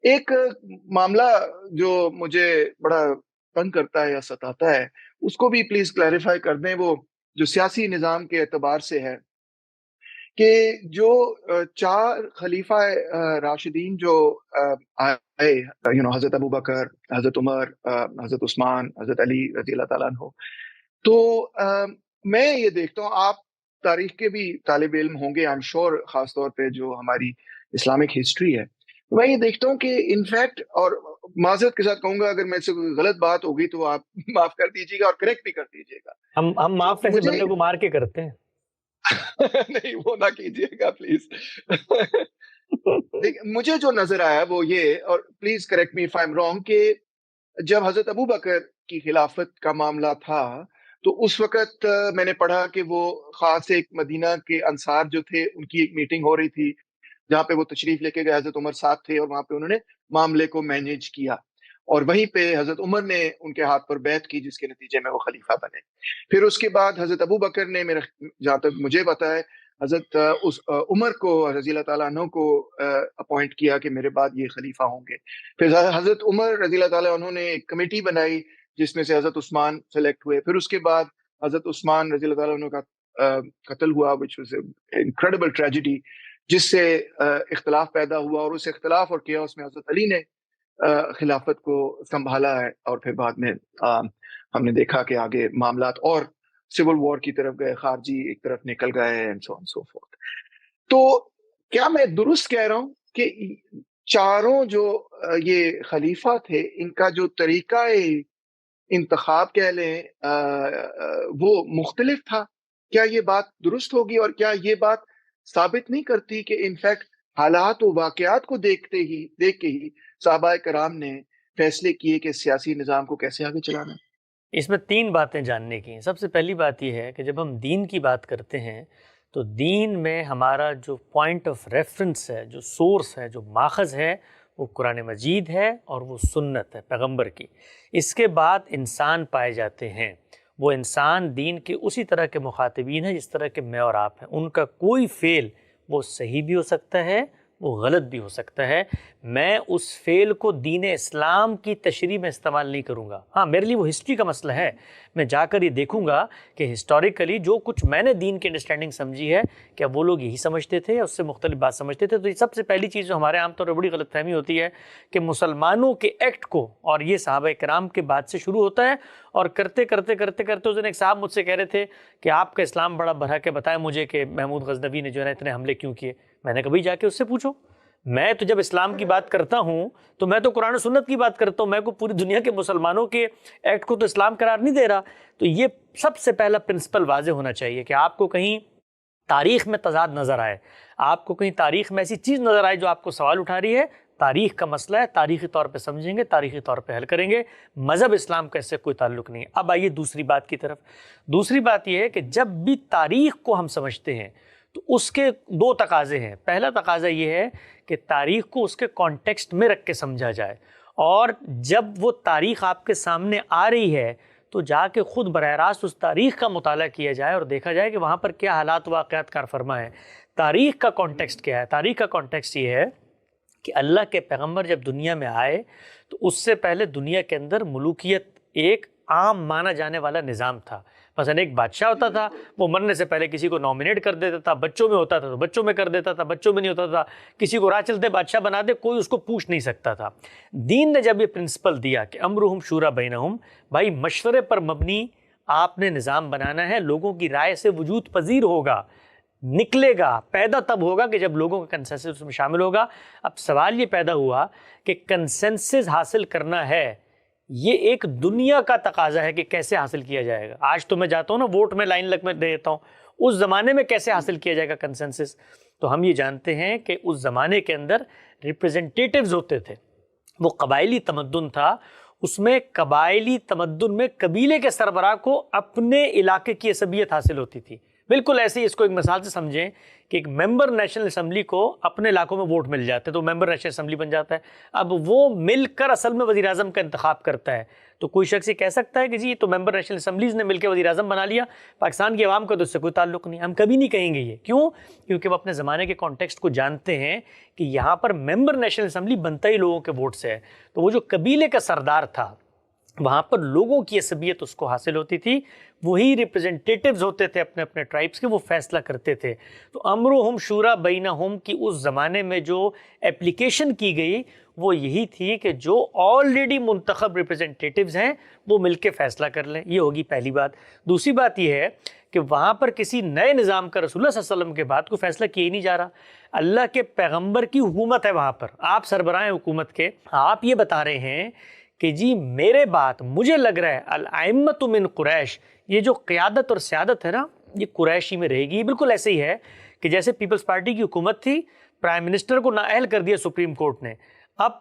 ایک معاملہ جو مجھے بڑا تنگ کرتا ہے یا ستاتا ہے، اس کو بھی پلیز کلیریفائی کر دیں، وہ جو سیاسی نظام کے اعتبار سے ہے کہ جو چار خلیفہ راشدین جو آئے، حضرت ابو بکر، حضرت عمر، حضرت عثمان، حضرت علی رضی اللہ تعالیٰ عنہ، تو میں یہ دیکھتا ہوں، آپ تاریخ کے بھی طالب علم ہوں گے، آئی ایم شور، خاص طور پہ جو ہماری اسلامک ہسٹری ہے، میں یہ دیکھتا ہوں کہ انفیکٹ، اور معذرت کے ساتھ کہوں گا اگر میں سے کوئی غلط بات ہوگی تو آپ معاف کر دیجیے گا اور کریکٹ بھی کر دیجیے گا. ہم تو معاف ایسے مجھے بندے کو مار کے کرتے ہیں. نہیں، وہ نہ کیجیے گا پلیز. مجھے جو نظر آیا وہ یہ، اور please correct me if I am wrong, کہ جب حضرت ابو بکر کی خلافت کا معاملہ تھا تو اس وقت میں نے پڑھا کہ وہ خاص ایک مدینہ کے انصار جو تھے ان کی ایک میٹنگ ہو رہی تھی جہاں پہ وہ تشریف لے کے گئے، حضرت عمر صاحب تھے اور وہاں پہ انہوں نے معاملے کو مینیج کیا، اور وہیں پہ حضرت عمر نے ان کے ہاتھ پر بیعت کی جس کے نتیجے میں وہ خلیفہ بنے. پھر اس کے بعد حضرت ابو بکر نے، میرے جہاں تک مجھے پتا ہے، حضرت عمر کو رضی اللہ تعالیٰ عنہ کو اپوائنٹ کیا کہ میرے بعد یہ خلیفہ ہوں گے. پھر حضرت عمر رضی اللہ تعالیٰ عنہ نے ایک کمیٹی بنائی جس میں سے حضرت عثمان سلیکٹ ہوئے. پھر اس کے بعد حضرت عثمان رضی اللہ تعالیٰ عنہ کا قتل ہوا، which was an incredible tragedy، جس سے اختلاف پیدا ہوا، اور اس اختلاف اور کیاس میں حضرت علی نے خلافت کو سنبھالا ہے، اور پھر بعد میں ہم نے دیکھا کہ آگے معاملات اور سول وار کی طرف گئے، خارجی ایک طرف نکل گئے، and so on and so forth. تو کیا میں درست کہہ رہا ہوں کہ چاروں جو یہ خلیفہ تھے، ان کا جو طریقہ انتخاب کہہ لیں وہ مختلف تھا؟ کیا یہ بات درست ہوگی، اور کیا یہ بات ثابت نہیں کرتی کہ انفیکٹ حالات و واقعات کو دیکھ کے ہی صحابہ کرام نے فیصلے کیے کہ سیاسی نظام کو کیسے آگے چلانا ہے؟ اس میں تین باتیں جاننے کی ہیں. سب سے پہلی بات یہ ہے کہ جب ہم دین کی بات کرتے ہیں تو دین میں ہمارا جو پوائنٹ آف ریفرنس ہے، جو سورس ہے، جو ماخذ ہے، وہ قرآن مجید ہے اور وہ سنت ہے پیغمبر کی. اس کے بعد انسان پائے جاتے ہیں. وہ انسان دین کے اسی طرح کے مخاطبین ہیں جس طرح کے میں اور آپ ہیں. ان کا کوئی فعل وہ صحیح بھی ہو سکتا ہے، وہ غلط بھی ہو سکتا ہے. میں اس فعل کو دین اسلام کی تشریح میں استعمال نہیں کروں گا. ہاں، میرے لیے وہ ہسٹری کا مسئلہ ہے. میں جا کر یہ دیکھوں گا کہ ہسٹوریکلی جو کچھ میں نے دین کی انڈرسٹینڈنگ سمجھی ہے، کیا وہ لوگ یہی سمجھتے تھے یا اس سے مختلف بات سمجھتے تھے. تو یہ سب سے پہلی چیز جو ہمارے عام طور پر بڑی غلط فہمی ہوتی ہے کہ مسلمانوں کے ایکٹ کو، اور یہ صحابہ کرام کے بعد سے شروع ہوتا ہے، اور کرتے کرتے کرتے کرتے اس دن ایک صاحب مجھ سے کہہ رہے تھے کہ آپ کا اسلام بڑا بڑھا کے بتائیں مجھے کہ محمود غزنوی نے جو ہے نا اتنے حملے کیوں کیے. میں نے کہا بھائی جا کے اس سے پوچھو. میں تو جب اسلام کی بات کرتا ہوں تو میں تو قرآن و سنت کی بات کرتا ہوں. میں کو پوری دنیا کے مسلمانوں کے ایکٹ کو تو اسلام قرار نہیں دے رہا. تو یہ سب سے پہلا پرنسپل واضح ہونا چاہیے کہ آپ کو کہیں تاریخ میں تضاد نظر آئے، آپ کو کہیں تاریخ میں ایسی چیز نظر آئے جو آپ کو سوال اٹھا رہی ہے، تاریخ کا مسئلہ ہے، تاریخی طور پہ سمجھیں گے، تاریخی طور پہ حل کریں گے. مذہب اسلام کا اس سے کوئی تعلق نہیں ہے. اب آئیے دوسری بات کی طرف. دوسری بات یہ ہے کہ جب بھی تاریخ کو ہم سمجھتے ہیں تو اس کے دو تقاضے ہیں. پہلا تقاضا یہ ہے کہ تاریخ کو اس کے کانٹیکسٹ میں رکھ کے سمجھا جائے، اور جب وہ تاریخ آپ کے سامنے آ رہی ہے تو جا کے خود براہ راست اس تاریخ کا مطالعہ کیا جائے اور دیکھا جائے کہ وہاں پر کیا حالات واقعات کار فرما ہے. تاریخ کا کانٹیکسٹ کیا ہے؟ تاریخ کا کانٹیکسٹ یہ ہے کہ اللہ کے پیغمبر جب دنیا میں آئے تو اس سے پہلے دنیا کے اندر ملوکیت ایک عام مانا جانے والا نظام تھا. مثلا ایک بادشاہ ہوتا تھا، وہ مرنے سے پہلے کسی کو نامنیٹ کر دیتا تھا، بچوں میں ہوتا تھا تو بچوں میں کر دیتا تھا، بچوں میں نہیں ہوتا تھا کسی کو راہ چلتے بادشاہ بنا دے، کوئی اس کو پوچھ نہیں سکتا تھا. دین نے جب یہ پرنسپل دیا کہ امرہم شورا بینہم، بھائی مشورے پر مبنی آپ نے نظام بنانا ہے، لوگوں کی رائے سے وجود پذیر ہوگا، نکلے گا، پیدا تب ہوگا کہ جب لوگوں کا کنسنسس اس میں شامل ہوگا. اب سوال یہ پیدا ہوا کہ کنسنسس حاصل کرنا ہے، یہ ایک دنیا کا تقاضا ہے کہ کیسے حاصل کیا جائے گا. آج تو میں جاتا ہوں نا ووٹ میں لائن لگ میں دے دیتا ہوں، اس زمانے میں کیسے حاصل کیا جائے گا کنسنسس؟ تو ہم یہ جانتے ہیں کہ اس زمانے کے اندر ریپریزنٹیٹیوز ہوتے تھے، وہ قبائلی تمدن تھا. اس میں قبائلی تمدن میں قبیلے کے سربراہ کو اپنے علاقے کی عصبیت حاصل ہوتی تھی. بالکل ایسے ہی اس کو ایک مثال سے سمجھیں کہ ایک ممبر نیشنل اسمبلی کو اپنے علاقوں میں ووٹ مل جاتے ہیں تو ممبر نیشنل اسمبلی بن جاتا ہے. اب وہ مل کر اصل میں وزیر اعظم کا انتخاب کرتا ہے. تو کوئی شخص یہ کہہ سکتا ہے کہ جی یہ تو ممبر نیشنل اسمبلیز نے مل کے وزیر اعظم بنا لیا, پاکستان کی عوام کا تو اس سے کوئی تعلق نہیں. ہم کبھی نہیں کہیں گے یہ. کیوں؟ کیونکہ وہ اپنے زمانے کے کانٹیکسٹ کو جانتے ہیں کہ یہاں پر ممبر نیشنل اسمبلی بنتا ہی لوگوں کے ووٹ سے ہے. تو وہ جو قبیلے کا سردار تھا وہاں پر لوگوں کی عصبیت اس کو حاصل ہوتی تھی, وہی ریپرزنٹیٹیوز ہوتے تھے اپنے اپنے ٹرائبس کے, وہ فیصلہ کرتے تھے. تو امرہم شورا بینہم کی اس زمانے میں جو اپلیکیشن کی گئی وہ یہی تھی کہ جو آلریڈی منتخب ریپرزنٹیٹیوز ہیں وہ مل کے فیصلہ کر لیں. یہ ہوگی پہلی بات. دوسری بات یہ ہے کہ وہاں پر کسی نئے نظام کا رسول اللہ صلی اللہ علیہ وسلم کے بعد کوئی فیصلہ کیا ہی نہیں جا رہا. اللہ کے پیغمبر کی حکومت ہے وہاں پر, آپ سربراہ ہیں حکومت کے, آپ یہ بتا رہے ہیں کہ جی میرے بات مجھے لگ رہا ہے الائمۃ من قریش, یہ جو قیادت اور سیادت ہے نا یہ قریشی میں رہے گی. بالکل ایسے ہی ہے کہ جیسے پیپلز پارٹی کی حکومت تھی, پرائم منسٹر کو نااہل کر دیا سپریم کورٹ نے, اب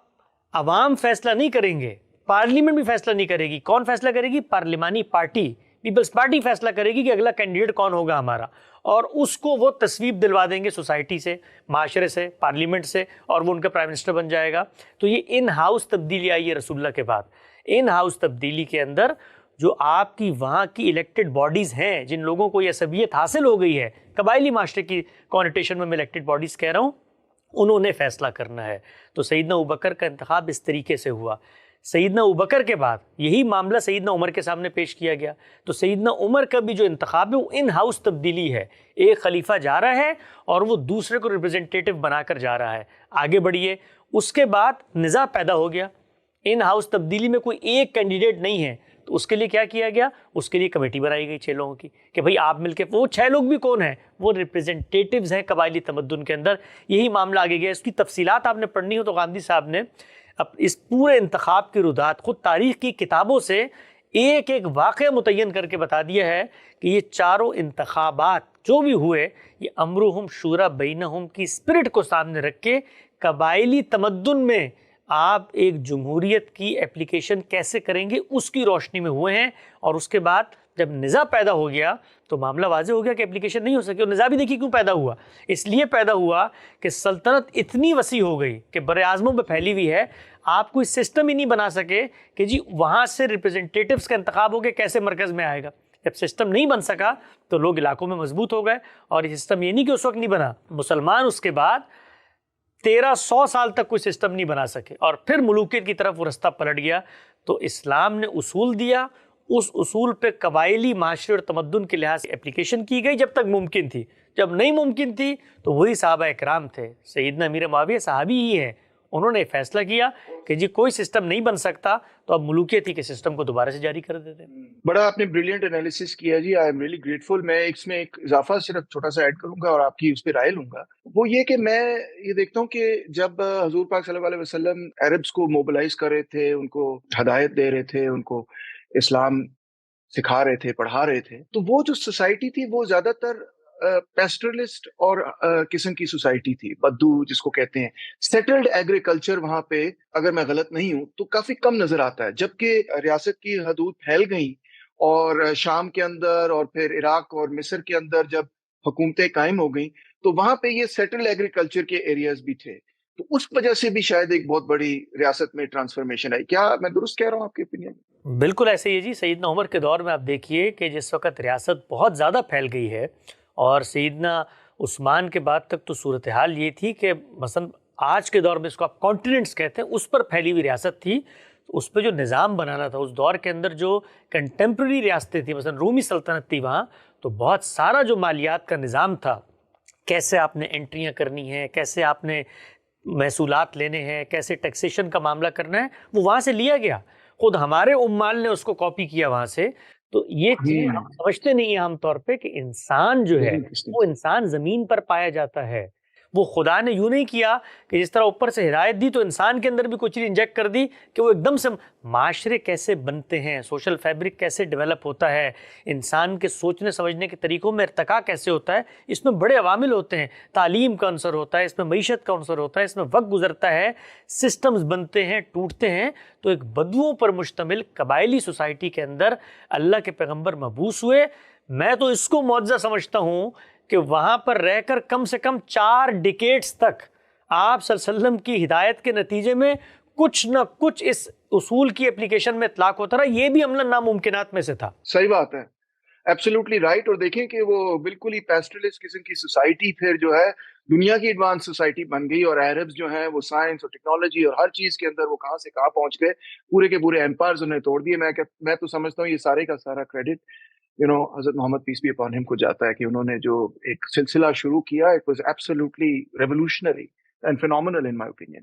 عوام فیصلہ نہیں کریں گے, پارلیمنٹ بھی فیصلہ نہیں کرے گی. کون فیصلہ کرے گی؟ پارلیمانی پارٹی, پیپلز پارٹی فیصلہ کرے گی کہ اگلا کینڈیڈیٹ کون ہوگا ہمارا, اور اس کو وہ تصویب دلوا دیں گے سوسائٹی سے, معاشرے سے, پارلیمنٹ سے, اور وہ ان کا پرائم منسٹر بن جائے گا. تو یہ ان ہاؤس تبدیلی آئی ہے رسول اللہ کے بعد. ان ہاؤس تبدیلی کے اندر جو آپ کی وہاں کی الیکٹڈ باڈیز ہیں, جن لوگوں کو یہ عصبیت حاصل ہو گئی ہے, قبائلی معاشرے کی کانوٹیشن میں الیکٹڈ باڈیز کہہ رہا ہوں, انہوں نے فیصلہ کرنا ہے. تو سیدنا ابوبکر کا انتخاب اس طریقے سے ہوا. سیدنا ابوبکر کے بعد یہی معاملہ سیدنا عمر کے سامنے پیش کیا گیا. تو سیدنا عمر کا بھی جو انتخاب ہے وہ ان ہاؤس تبدیلی ہے. ایک خلیفہ جا رہا ہے اور وہ دوسرے کو ریپرزنٹیٹیو بنا کر جا رہا ہے, آگے بڑھیے. اس کے بعد نزاع پیدا ہو گیا, ان ہاؤس تبدیلی میں کوئی ایک کینڈیڈیٹ نہیں ہے, تو اس کے لیے کیا کیا گیا؟ اس کے لیے کمیٹی بنائی گئی 6 لوگوں کی کہ بھئی آپ مل کے, وہ 6 لوگ بھی کون ہیں؟ وہ ریپرزنٹیٹیوز ہیں قبائلی تمدن کے اندر. یہی معاملہ آگے گیا. اس کی تفصیلات آپ نے پڑھنی ہو تو گاندھی صاحب نے اس پورے انتخاب کی رودات خود تاریخ کی کتابوں سے ایک ایک واقعہ متعین کر کے بتا دیا ہے کہ یہ چاروں انتخابات جو بھی ہوئے یہ امرہم شورا بینہم کی اسپرٹ کو سامنے رکھ کے قبائلی تمدن میں آپ ایک جمہوریت کی اپلیکیشن کیسے کریں گے اس کی روشنی میں ہوئے ہیں. اور اس کے بعد جب نزاع پیدا ہو گیا تو معاملہ واضح ہو گیا کہ اپلیکیشن نہیں ہو سکی. اور نزاع بھی دیکھیے کیوں پیدا ہوا, اس لیے پیدا ہوا کہ سلطنت اتنی وسیع ہو گئی کہ بر اعظموں میں پھیلی ہوئی ہے, آپ کوئی سسٹم ہی نہیں بنا سکے کہ جی وہاں سے ریپرزنٹیٹیوز کا انتخاب ہو کے کیسے مرکز میں آئے گا. جب سسٹم نہیں بن سکا تو لوگ علاقوں میں مضبوط ہو گئے. اور یہ سسٹم یہ نہیں کہ اس وقت نہیں بنا, مسلمان اس کے بعد 1300 سال تک کوئی سسٹم نہیں بنا سکے, اور پھر ملوکیت کی طرف وہ رستہ پلٹ گیا. تو اسلام نے اصول دیا, اس اصول پہ قبائلی معاشرے اور تمدن کے لحاظ سے اپلیکیشن کی گئی جب تک ممکن تھی. جب نہیں ممکن تھی تو وہی صحابہ اکرام تھے. سیدنا امیر معاویہ صحابی ہی ہیں, انہوں نے فیصلہ کیا کہ جی کوئی سسٹم نہیں بن سکتا تو اب ملوکیت ہی کے سسٹم کو دوبارہ سے جاری کر دیتے. بڑا آپ نے بریلینٹ انالیسس کیا جی, آئی ایم ریئلی گریٹفل. میں اس میں ایک اضافہ صرف چھوٹا سا ایڈ کروں گا اور آپ کی اس پہ رائے لوں گا. وہ یہ کہ میں یہ دیکھتا ہوں کہ جب حضور پاک صلی اللہ علیہ وسلم عربز کو موبلائز کر رہے تھے, ان کو ہدایت دے رہے تھے, ان کو اسلام سکھا رہے تھے, پڑھا رہے تھے, تو وہ جو سوسائٹی تھی وہ زیادہ تر پیسٹرلسٹ اور قسم کی سوسائٹی تھی, بدو جس کو کہتے ہیں. سیٹلڈ ایگریکلچر وہاں پہ اگر میں غلط نہیں ہوں تو کافی کم نظر آتا ہے, جبکہ ریاست کی حدود پھیل گئیں اور شام کے اندر اور پھر عراق اور مصر کے اندر جب حکومتیں قائم ہو گئیں تو وہاں پہ یہ سیٹلڈ ایگریکلچر کے ایریاز بھی تھے. تو اس وجہ سے بھی شاید ایک بہت بڑی ریاست میں ٹرانسفارمیشن آئی. کیا میں درست کہہ رہا ہوں آپ کے اوپینین؟ بالکل ایسے ہی جی. سیدنا عمر کے دور میں آپ دیکھیے کہ جس وقت ریاست بہت زیادہ پھیل گئی ہے, اور سیدنا عثمان کے بعد تک تو صورتحال یہ تھی کہ مثلا آج کے دور میں اس کو آپ کانٹیننٹس کہتے ہیں, اس پر پھیلی ہوئی ریاست تھی. اس پہ جو نظام بنانا تھا اس دور کے اندر, جو کنٹمپریری ریاستیں تھیں, مثلا رومی سلطنت تھی وہاں, تو بہت سارا جو مالیات کا نظام تھا, کیسے آپ نے انٹریاں کرنی ہیں, کیسے آپ نے محصولات لینے ہیں, کیسے ٹیکسیشن کا معاملہ کرنا ہے, وہ وہاں سے لیا گیا. خود ہمارے عمال نے اس کو کاپی کیا وہاں سے. تو یہ چیز ہم سمجھتے نہیں ہیں عام طور پہ کہ انسان جو ہے وہ انسان زمین پر پایا جاتا ہے. وہ خدا نے یوں نہیں کیا کہ جس طرح اوپر سے ہدایت دی تو انسان کے اندر بھی کچھ چیز انجیکٹ کر دی کہ وہ ایک دم سے. معاشرے کیسے بنتے ہیں, سوشل فیبرک کیسے ڈیولپ ہوتا ہے, انسان کے سوچنے سمجھنے کے طریقوں میں ارتقاء کیسے ہوتا ہے, اس میں بڑے عوامل ہوتے ہیں. تعلیم کا عنصر ہوتا ہے, اس میں معیشت کا عنصر ہوتا ہے, اس میں وقت گزرتا ہے, سسٹمز بنتے ہیں, ٹوٹتے ہیں. تو ایک بدوؤں پر مشتمل قبائلی سوسائٹی کے اندر اللہ کے پیغمبر مبعوث ہوئے, میں تو اس کو معجزہ سمجھتا ہوں کہ وہاں پر رہ کر کم سے کم 4 ڈیکیڈز تک آپ صلی اللہ علیہ وسلم کی ہدایت کے نتیجے میں کچھ نہ کچھ اس اصول کی اپلیکیشن میں اطلاق ہوتا رہا. یہ بھی عملاً ناممکنات میں سے تھا. صحیح بات ہے, ایبسولوٹلی رائٹ. اور دیکھیں کہ وہ بالکل ہی پیسٹرلسٹ قسم کی سوسائٹی پھر جو ہے دنیا کی ایڈوانس سوسائٹی بن گئی, اور عربز جو ہیں وہ سائنس اور ٹیکنالوجی اور ہر چیز کے اندر وہ کہاں سے کہاں پہنچ گئے, پورے کے پورے ایمپائرز انہیں توڑ دیے. میں تو سمجھتا ہوں یہ سارے کا سارا کریڈٹ حضرت محمد پیس بی اپون ہم کو جاتا ہے کہ انہوں نے جو ایک سلسلہ شروع کیا, it was absolutely revolutionary and phenomenal in my opinion.